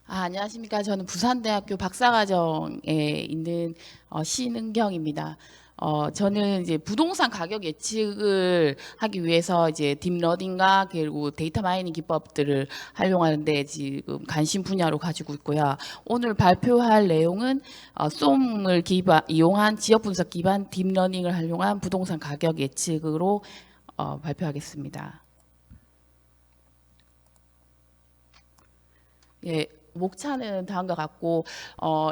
안녕하십니까. 저는 부산대학교 박사과정에 있는 신은경입니다. 저는 이제 부동산 가격 예측을 하기 위해서 이제 딥러닝과 그리고 데이터 마이닝 기법들을 활용하는데 지금 관심 분야로 가지고 있고요. 오늘 발표할 내용은 솜을 이용한 지역 분석 기반 딥러닝을 활용한 부동산 가격 예측으로 발표하겠습니다. 예, 목차는 다음과 같고,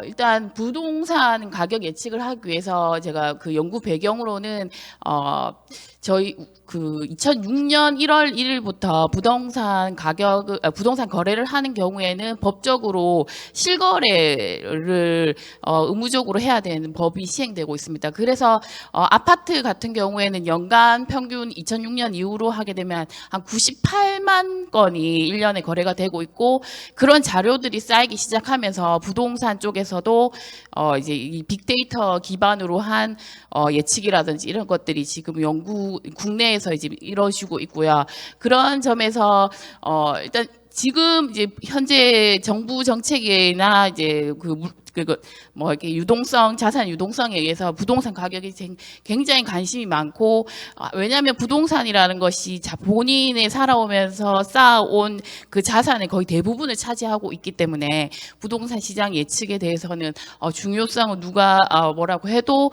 일단 부동산 가격 예측을 하기 위해서 제가 그 연구 배경으로는, 저희 그 2006년 1월 1일부터 부동산 거래를 하는 경우에는 법적으로 실거래를 의무적으로 해야 되는 법이 시행되고 있습니다. 그래서 아파트 같은 경우에는 연간 평균 2006년 이후로 하게 되면 한 98만 건이 1년에 거래가 되고 있고, 그런 자료들이 쌓이기 시작하면서 부동산 쪽에서도 이제 이 빅데이터 기반으로 한 예측이라든지 이런 것들이 지금 국내에서 이제 이루어지고 있고요. 그런 점에서 일단 지금 이제 현재 정부 정책이나 이제 뭐 이렇게 자산 유동성에 의해서 부동산 가격이 굉장히 관심이 많고, 왜냐하면 부동산이라는 것이 본인이 살아오면서 쌓아온 그 자산의 거의 대부분을 차지하고 있기 때문에 부동산 시장 예측에 대해서는 중요성은 누가 뭐라고 해도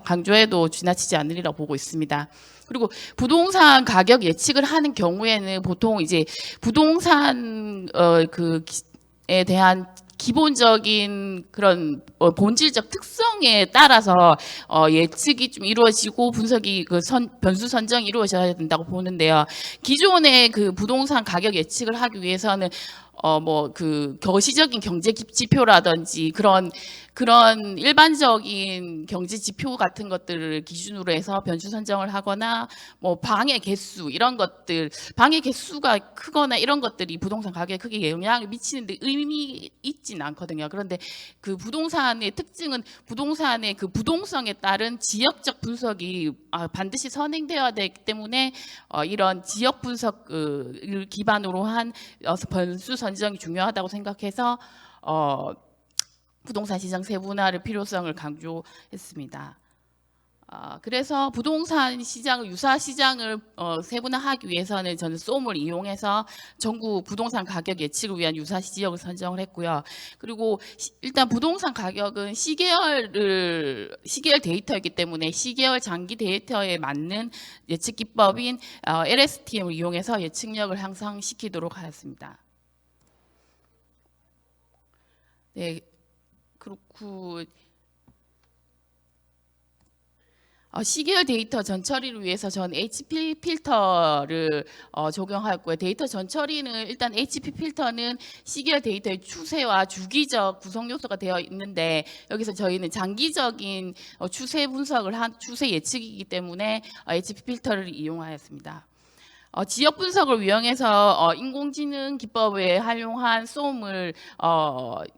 강조해도 지나치지 않으리라 보고 있습니다. 그리고 부동산 가격 예측을 하는 경우에는 보통 이제 부동산 에 대한 기본적인 그런 본질적 특성에 따라서 예측이 좀 이루어지고 분석이 변수 선정이 이루어져야 된다고 보는데요. 기존의 그 부동산 가격 예측을 하기 위해서는 뭐 그 거시적인 경제 지표라든지 그런 일반적인 경제 지표 같은 것들을 기준으로 해서 변수 선정을 하거나 뭐 방의 개수 이런 것들, 방의 개수가 크거나 이런 것들이 부동산 가격에 크게 영향을 미치는데 의미 있진 않거든요. 그런데 그 부동산의 특징은 부동산의 그 부동성에 따른 지역적 분석이 반드시 선행되어야 되기 때문에 이런 지역 분석을 기반으로 한 변수 선정이 중요하다고 생각해서 부동산 시장 세분화를 필요성을 강조했습니다. 그래서 부동산 시장을 유사 시장을 세분화하기 위해서는 저는 솜을 이용해서 전국 부동산 가격 예측을 위한 유사 지역을 선정을 했고요. 그리고 일단 부동산 가격은 시계열 데이터이기 때문에 시계열 장기 데이터에 맞는 예측 기법인 LSTM을 이용해서 예측력을 향상시키도록 하였습니다. 네, 그렇고 시계열 데이터 전처리를 위해서 전 HP 필터를 적용하였고요. 데이터 전처리는 일단 HP 필터는 시계열 데이터의 추세와 주기적 구성 요소가 되어 있는데, 여기서 저희는 장기적인 추세 분석을 한 추세 예측이기 때문에 HP 필터를 이용하였습니다. 지역 분석을 이용해서 인공지능 기법에 활용한 솜을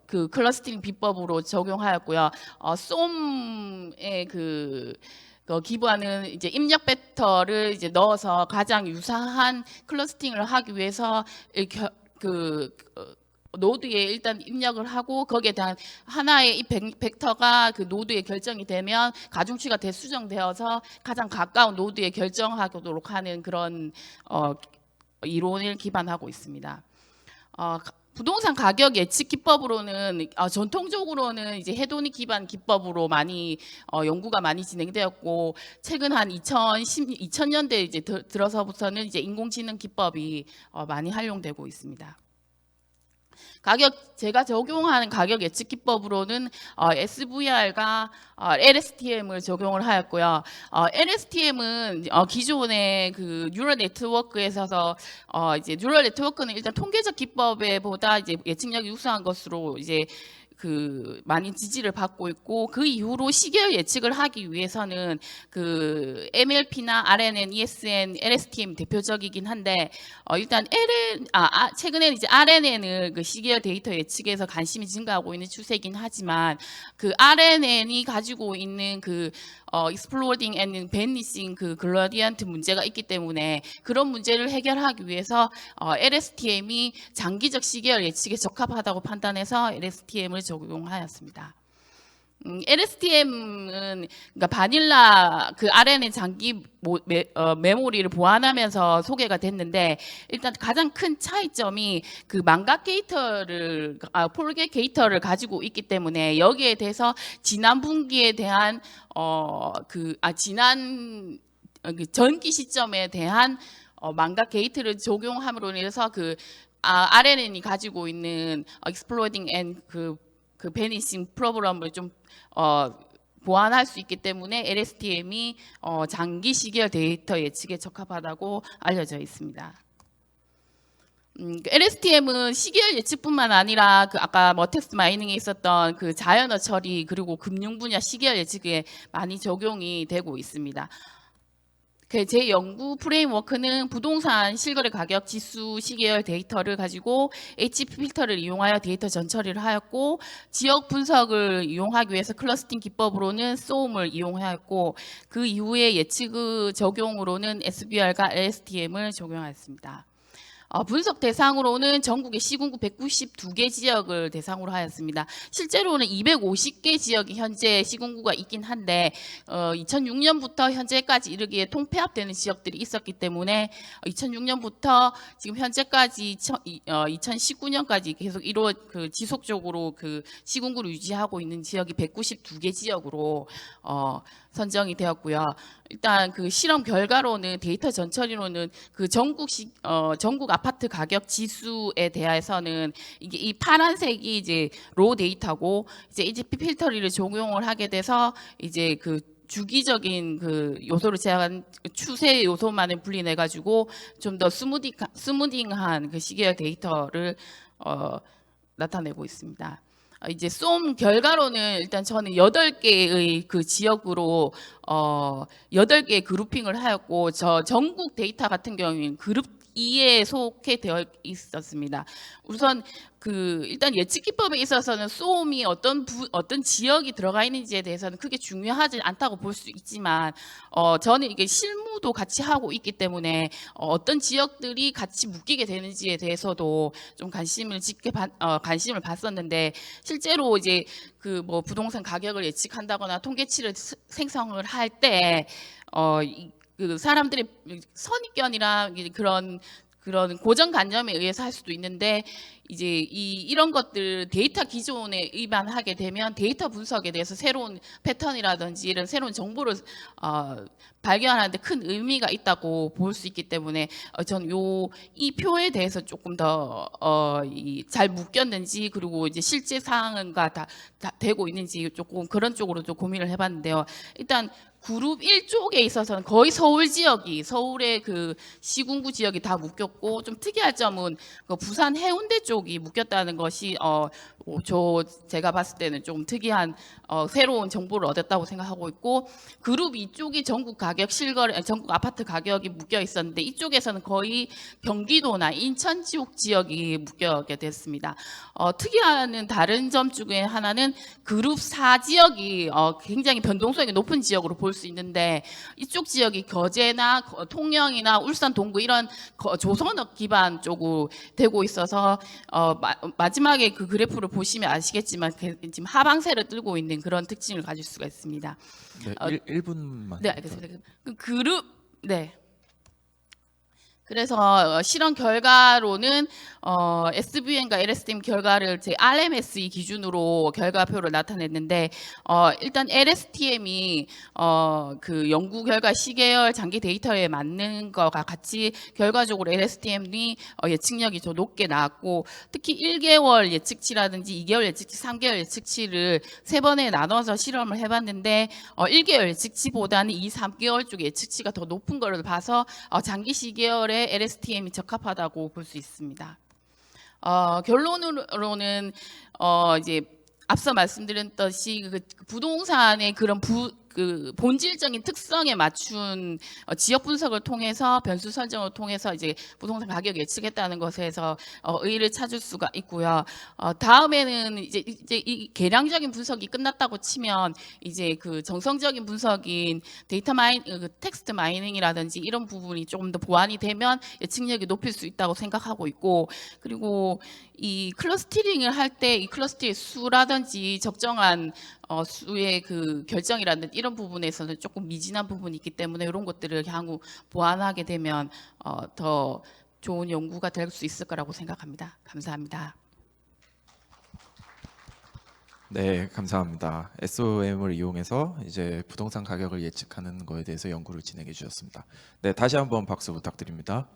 그 클러스터링 비법으로 적용하였고요. 솜의 기반은 이제 입력 벡터를 이제 넣어서 가장 유사한 클러스팅을 하기 위해서 노드에 일단 입력을 하고 거기에 대한 하나의 이 벡터가 그 노드에 결정이 되면 가중치가 대수정되어서 가장 가까운 노드에 결정하도록 하는 그런 이론을 기반하고 있습니다. 부동산 가격 예측 기법으로는 전통적으로는 이제 해독 기반 기법으로 많이 연구가 많이 진행되었고, 최근 한 2000년대 이제 들어서부터는 이제 인공지능 기법이 많이 활용되고 있습니다. 제가 적용하는 가격 예측 기법으로는 SVR과 LSTM을 적용을 하였고요. LSTM은 기존의 그 뉴럴 네트워크에서 이제 뉴럴 네트워크는 일단 통계적 기법에 보다 이제 예측력이 우수한 것으로 이제 많이 지지를 받고 있고, 그 이후로 시계열 예측을 하기 위해서는 그 MLP나 RNN, ESN, LSTM 대표적이긴 한데, 일단 최근에는 이제 RNN을 그 시계열 데이터 예측에서 관심이 증가하고 있는 추세이긴 하지만, 그 RNN이 가지고 있는 exploding and vanishing gradient 문제가 있기 때문에, 그런 문제를 해결하기 위해서 LSTM이 장기적 시계열 예측에 적합하다고 판단해서 LSTM을 적용하였습니다. LSTM은 그러니까 바닐라 RNN 장기 메모리를 보완하면서 소개가 됐는데, 일단 가장 큰 차이점이 망각 게이터를 폴겟 게이터를 가지고 있기 때문에, 여기에 대해서 지난 분기에 대한 지난 전기 시점에 대한 망각 게이트를 적용함으로 인해서 RNN이 가지고 있는 exploding and vanishing 프로그램을 좀 보완할 수 있기 때문에 LSTM이 장기 시계열 데이터 예측에 적합하다고 알려져 있습니다. LSTM은 시계열 예측뿐만 아니라 아까 텍스트 마이닝에 있었던 자연어 처리, 그리고 금융 분야 시계열 예측에 많이 적용이 되고 있습니다. 제 연구 프레임워크는 부동산 실거래 가격 지수 시계열 데이터를 가지고 HP 필터를 이용하여 데이터 전처리를 하였고, 지역 분석을 이용하기 위해서 클러스팅 기법으로는 SOAM을 이용하였고, 그 이후에 예측 적용으로는 SBR과 LSTM을 적용하였습니다. 분석 대상으로는 전국의 시군구 192개 지역을 대상으로 하였습니다. 실제로는 250개 지역이 현재 시군구가 있긴 한데 2006년부터 현재까지 이르기에 통폐합되는 지역들이 있었기 때문에 2006년부터 지금 현재까지 2019년까지 계속 지속적으로 시군구를 유지하고 있는 지역이 192개 지역으로 선정이 되었고요. 일단 실험 결과로는 데이터 전처리로는 전국 아파트 가격 지수에 대해서는 이 파란색이 이제 로 데이터고, 이제 HP 필터리를 적용을 하게 돼서 이제 주기적인 요소를 제한 추세 요소만을 분리내 가지고 좀 더 스무딩한 시계열 데이터를 나타내고 있습니다. 이제 SOAM 결과로는 일단 저는 8개의 지역으로 8개의 그룹핑을 하였고, 전국 데이터 같은 경우에는 그룹 2에 속해되어 있었습니다. 우선 일단 예측 기법에 있어서는 SOAM이 어떤 지역이 들어가 있는지에 대해서는 크게 중요하지 않다고 볼 수 있지만, 저는 이게 실무도 같이 하고 있기 때문에 어떤 지역들이 같이 묶이게 되는지에 대해서도 좀 관심을 봤었는데, 실제로 이제 부동산 가격을 예측한다거나 통계치를 생성을 할 때 사람들의 선입견이나 그런 고정관념에 의해서 할 수도 있는데, 이제 이런 것들 데이터 기존에 위반하게 되면 데이터 분석에 대해서 새로운 패턴이라든지 이런 새로운 정보를 발견하는데 큰 의미가 있다고 볼 수 있기 때문에 저는 이 표에 대해서 조금 더 잘 묶였는지, 그리고 이제 실제 상황과 다 되고 있는지 조금 그런 쪽으로 좀 고민을 해봤는데요. 일단 그룹 1쪽에 있어서는 거의 서울의 시군구 지역이 다 묶였고, 좀 특이할 점은 부산 해운대 쪽이 묶였다는 것이 제가 봤을 때는 좀 특이한 새로운 정보를 얻었다고 생각하고 있고, 그룹 2쪽이 전국 아파트 가격이 묶여 있었는데, 이쪽에서는 거의 경기도나 인천 지역이 묶여게 됐습니다. 특이한 다른 점 중에 하나는 그룹 4 지역이 굉장히 변동성이 높은 지역으로 볼 수 있는데, 이쪽 지역이 거제나 통영이나 울산 동구 이런 조선업 기반 쪽으로 되고 있어서 마지막에 그래프를 보시면 아시겠지만 지금 하방세를 뚫고 있는 그런 특징을 가질 수가 있습니다. 네, 1분만. 네, 알겠습니다. 네. 그래서 실험 결과로는 SVN과 LSTM 결과를 제 RMSE 기준으로 결과표를 나타냈는데, 일단 LSTM이 연구 결과 시계열 장기 데이터에 맞는 것과 같이 결과적으로 LSTM이 예측력이 좀 높게 나왔고, 특히 1개월 예측치라든지 2개월 예측치, 3개월 예측치를 3번에 나눠서 실험을 해봤는데 1개월 예측치보다는 2, 3개월 쪽 예측치가 더 높은 것을 봐서 장기 시계열에 LSTM이 적합하다고 볼 수 있습니다. 결론으로는 이제 앞서 말씀드렸듯이 그 부동산의 그런 그 본질적인 특성에 맞춘 지역 분석을 통해서 변수 설정을 통해서 이제 부동산 가격 예측했다는 것에서 의의를 찾을 수가 있고요. 다음에는 이제 이 계량적인 분석이 끝났다고 치면 이제 그 정성적인 분석인 텍스트 마이닝이라든지 이런 부분이 조금 더 보완이 되면 예측력이 높일 수 있다고 생각하고 있고, 그리고 이 클러스터링을 할 때 이 클러스터의 수라든지 적정한 수의 그 결정이라든지 이런 부분에서는 조금 미진한 부분이 있기 때문에 이런 것들을 향후 보완하게 되면 더 좋은 연구가 될 수 있을 거라고 생각합니다. 감사합니다. 네, 감사합니다. SOM을 이용해서 이제 부동산 가격을 예측하는 거에 대해서 연구를 진행해 주셨습니다. 네, 다시 한번 박수 부탁드립니다.